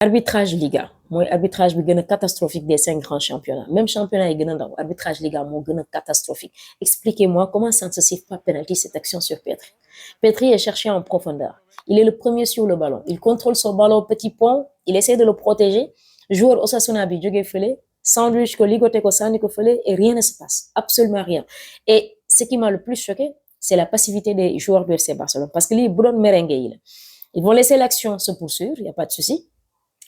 arbitrage Liga mooy arbitrage bi gën a catastrophique des 5 grands championnats même championnat yi gën a ndaw arbitrage Liga moo gën a catastrophique. Expliquez-moi comment ça ne se siffle pas penalty cette action sur Petri. Petri est cherché en profondeur. Il est le premier sur le ballon. Il contrôle son ballon au petit pont. Il essaie de le protéger. Joueur Osasuna bi jógee fële sandwich ko ligoté ko sànni ko fële et rien ne se passe. Absolument rien. Et ce qui m'a le plus choqué, c'est la passivité des joueurs du FC Barcelone. Parce que lii bu doon merengue yi la. Ils vont laisser l'action se poursuivre, il n'y a pas de souci.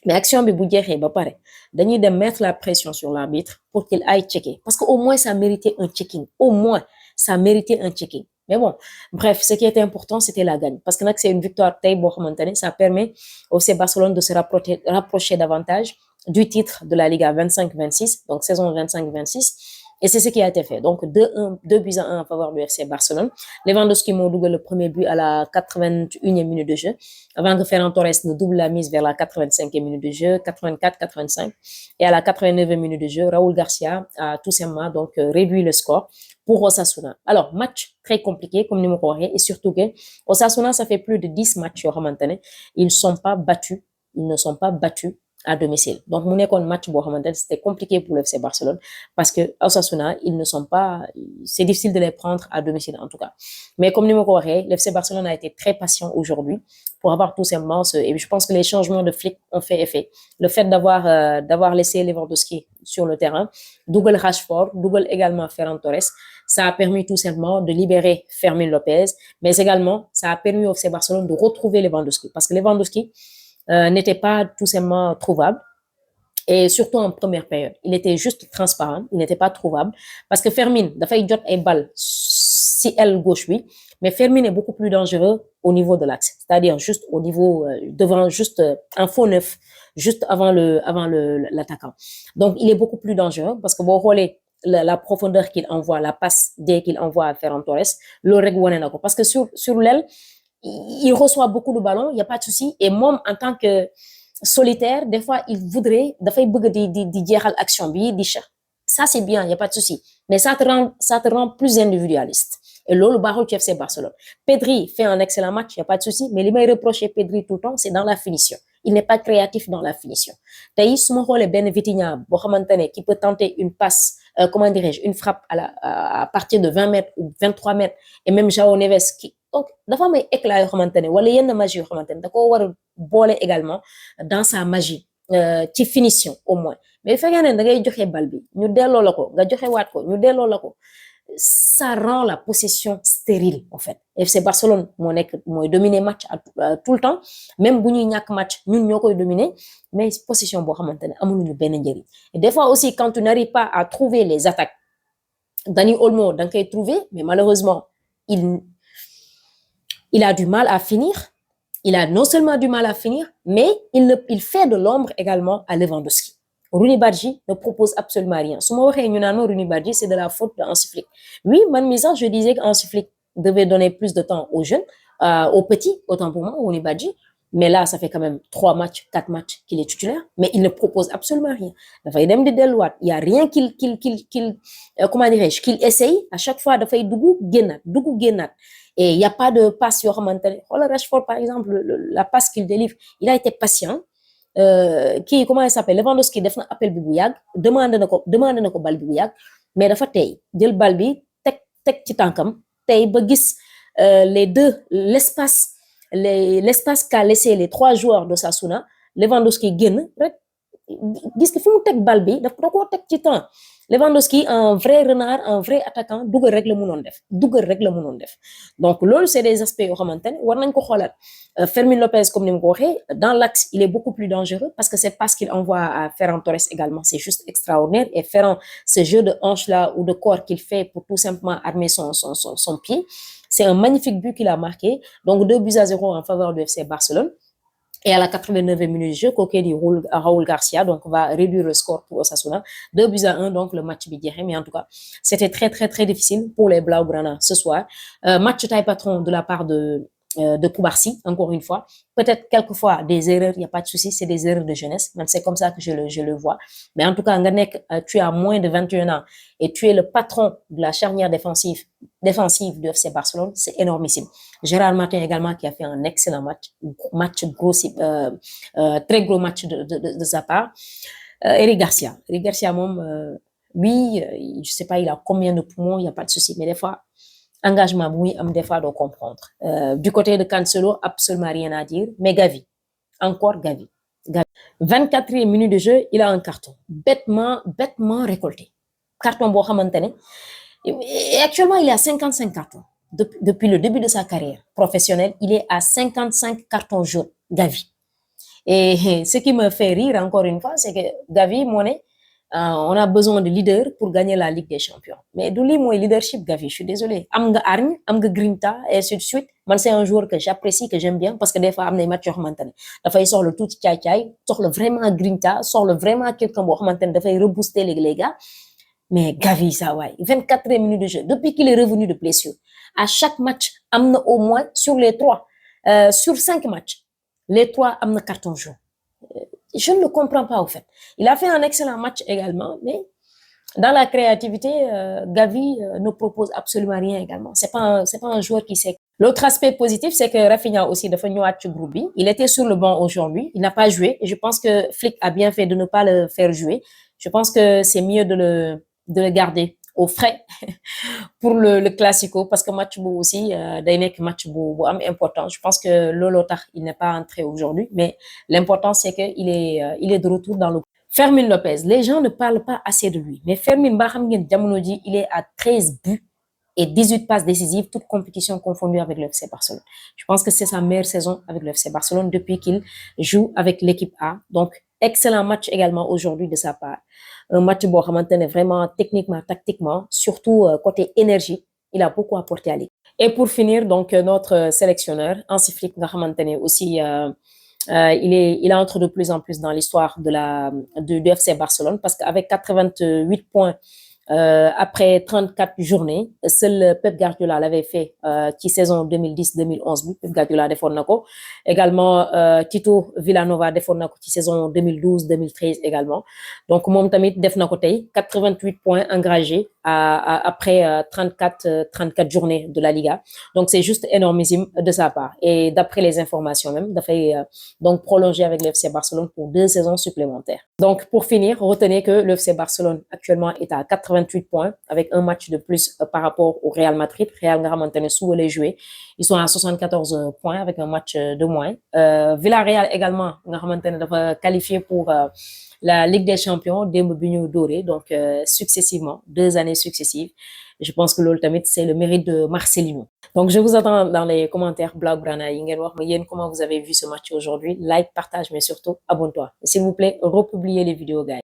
Mais action bi bu jeexee ba pare dañuy dem mettre la pression sur l'arbitre pour qu'il aille checker. Parce qu'au moins ça méritait un checking. Au moins ça méritait un checking. Mais bon, bref, ce qui était important, c'était la gagne. Parce que c'est une victoire tey boo xamante ne ça permet au FC Barcelone de se rapprocher davantage du titre de la Liga 25-26, donc saison 25-26. Et c'est ce qui a été fait. Donc 2 buts à 1 en faveur du FC Barcelone. Lewandowski moo dugal le premier but à la 81e minute de jeu, avant que Ferran Torres ne double la mise vers la 85e minute de jeu, 84-85. Et à la 89e minute de jeu, Raúl Garcia a tout simplement donc réduit le score pour Osasuna. Alors, match très compliqué, comme nous me dit, et surtout que Osasuna, ça fait plus de 10 matchs au maintenant. Ils ne sont pas battus à domicile. Donc, mu nekkoon match boo xamante ne c'était compliqué pour le FC Barcelone parce que Osasuna, ils ne sont pas, c'est difficile de les prendre à domicile en tout cas. Mais comme ni ma ko waxee, le FC Barcelone a été très patient aujourd'hui pour avoir tout simplement et je pense que les changements de Flick ont fait effet. Le fait d'avoir laissé Lewandowski sur le terrain, dugal Rashford, dugal également Ferran Torres, ça a permis tout simplement de libérer Fermín López, mais également ça a permis au FC Barcelone de retrouver Lewandowski parce que Lewandowski n'était pas tout simplement trouvable. Et surtout en première période, il était juste transparent, il n'était pas trouvable parce que Fermín dafay jot ay balle si aile gauche bi, mais Fermín est beaucoup plus dangereux au niveau de l'axe, c'est-à-dire juste au niveau devant juste un faux neuf, juste avant l'attaquant. Donc il est beaucoup plus dangereux parce que boo xoolee la profondeur qu'il envoie, la passe dès qu'il envoie à Ferran Torres, loolu rek wane na ko parce que sur l'aile il reçoit beaucoup de ballons, il y a pas de souci. Et moi, en tant que solitaire, des fois, il voudrait, dafay bëgg di jeexal action bi di cher. Ça c'est bien, il y a pas de souci. Mais ça te rend plus individualiste. Et loolu baaxul ci FC Barcelone. Pedri fait un excellent match, il y a pas de souci. Mais li may reprocher Pedri tout le temps, c'est dans la finition. Il n'est pas créatif dans la finition. Tey su ma xoolee benn Vitinha boo xamante ne qui peut tenter une passe, comment dirais-je, une frappe à partir de 20 mètres ou 23 mètres, et même João Neves qui donc dafa am ay éclat yoo xamante ne wala yenn magie yoo xamante ne da koo war a boole également dans sa magie ci finition au moins. Mais fekkee ne da ngay joxe bal bi ñu delloo la ko nga joxe waat ko ñu delloo la ko, ça rend la possession stérile en fait. FC Barcelone mooy dominer match tout le temps, même bu ñuy ñàkk match ñun ñoo koy dominer, mais possession boo xamante ne amuñu benn njëriñ. Et des fois aussi quand tu n'arrives pas à trouver les attaques, Dani Olmo da nga koy trouver, mais malheureusement il a du mal à finir. Il a non seulement du mal à finir, mais il fait de l'ombre également à Lewandowski. Rooney Badji ne propose absolument rien. Su ma waxee ñu naan Rooney Badji, c'est de la faute de Hansi Flick. Oui, man mi sax je disais que Hansi Flick devait donner plus de temps aux jeunes, aux petits, autant pour moi, Rooney Badji. Mais là, ça fait quand même 4 matchs qu'il est titulaire, mais il ne propose absolument rien. Dafay dem di delluwaat, il y a rien comment dirais-je, qu'il essaye. À chaque fois, dafay dugg génnaat. Et il y a pas de passe yoo xamante ne xoolal Rashford par exemple, la passe qu'il délivre, il a été patient. Comment il s'appelle, Lewandowski def na appel bi bu yàgg, demandé na ko bal bi bu yàgg, mais dafa tey jël bal bi teg ci tànkam tey ba gis l'espace qu'a laissé les 3 joueurs d'Osasuna. Lewandowski génn rek gis que fi mu teg bal bi da koo teg ci temps. Lewandowski, un vrai renard, un vrai attaquant, dugal rek la mënoon def. Donc loolu c'est des aspects yoo xamante ne war nañ ko xoolaat. Fermín López, comme ni ma ko waxee, dans l'axe il est beaucoup plus dangereux parce que cette passe qu'il envoie à Ferran Torres également, c'est juste extraordinaire. Et Ferran, ce jeu de hanche là ou de corps qu'il fait pour tout simplement armer son pied, c'est un magnifique but qu'il a marqué. Donc 2-0 en faveur du FC Barcelone. Et à la 89e minute de jeu, kooku di Raúl Garcia donc va réduire le score pour Osasuna, 2-1, donc le match bi jeexee. Mais en tout cas, c'était très très très difficile pour les Blaugrana ce soir. Match taille patron de la part de de Koubarsi, encore une fois. Peut-être quelquefois des erreurs, il n'y a pas de souci, c'est des erreurs de jeunesse. C'est comme ça que je le vois. Mais en tout cas, Nganek, tu as moins de 21 ans et tu es le patron de la charnière défensive de FC Barcelone, c'est énormissime. Gérard Martin également qui a fait un excellent gros, très gros match de sa part. Eric Garcia. Eric Garcia, oui, je sais pas, il a combien de poumons, il n'y a pas de souci. Mais des fois, engagement, oui, des fois, de comprendre. Du côté de Cancelo, absolument rien à dire. Mais Gavi, encore Gavi. 24e minute de jeu, il a un carton. Bêtement récolté. Carton bon et actuellement, il est à 55 cartons. Depuis le début de sa carrière professionnelle, il est à 55 cartons jaunes, Gavi. Et ce qui me fait rire encore une fois, c'est que Gavi, on a besoin de leaders pour gagner la Ligue des Champions. Mais d'où mon leadership, Gavi, je suis désolé. Amga Arne, Amga Grinta, et ainsi de suite. Moi, c'est un joueur que j'apprécie, que j'aime bien, parce que des fois, Amna match maintenant. Il sort le tout tchaï, sort le vraiment Grinta, sort le vraiment quelqu'un qui maintenant, il rebooster les gars. Mais Gavi, ça, ouais. 24 minutes de jeu. Depuis qu'il est revenu de blessure, à chaque match, Amna au moins, sur les 5 matchs, les 3 Amna carton jaune. Je ne le comprends pas, au fait. Il a fait un excellent match également, mais dans la créativité, Gavi ne propose absolument rien également. C'est pas un joueur qui sait. L'autre aspect positif, c'est que Rafinha aussi de Fenouat Groubi, il était sur le banc aujourd'hui, il n'a pas joué, et je pense que Flick a bien fait de ne pas le faire jouer. Je pense que c'est mieux de le garder au frais pour le classico, parce que match beau aussi, match beau important. Je pense que Lolotar, il n'est pas entré aujourd'hui, mais l'important, c'est qu'il est de retour dans le. Fermin Lopez, les gens ne parlent pas assez de lui, mais Fermin Bahamgen Diamounodi, il est à 13 buts et 18 passes décisives, toutes compétitions confondues avec le FC Barcelone. Je pense que c'est sa meilleure saison avec le FC Barcelone depuis qu'il joue avec l'équipe A. Donc, excellent match également aujourd'hui de sa part. Un match bon, vraiment techniquement, tactiquement, surtout côté énergie, il a beaucoup apporté à l'équipe. Et pour finir, donc, notre sélectionneur, Hansi Flick, aussi, il entre de plus en plus dans l'histoire du FC Barcelone, parce qu'avec 88 points après 34 journées, seul Pep Guardiola l'avait fait qui saison 2010-2011 Pep Guardiola defoon na ko également Tito Villanova defoon na ko ci saison 2012-2013 également. Donc moom tamit def na ko tey 88 points engagés après 34 journées de la Liga. Donc c'est juste énormissime de sa part. Et d'après les informations même, dafay donc prolonger avec le FC Barcelone pour 2 saisons supplémentaires. Donc pour finir, retenez que le FC Barcelone actuellement est à 88 points avec un match de plus par rapport au Real Madrid. Real nga xamantene suba lay jouer, ils sont à 74 points avec un match de moins. Villarreal également nga xamantene dafa qualifié pour la Ligue des Champions démb bi ñu doré, donc successivement 2 années successives. Je pense que l'autre tamit c'est le mérite de Marcelino. Donc je vous attends dans les commentaires Blaugrana yi ngeen wax ma yéen comment vous avez vu ce match aujourd'hui. Like, partage, mais surtout abonne-toi. S'il vous plaît, republiez les vidéos, gars.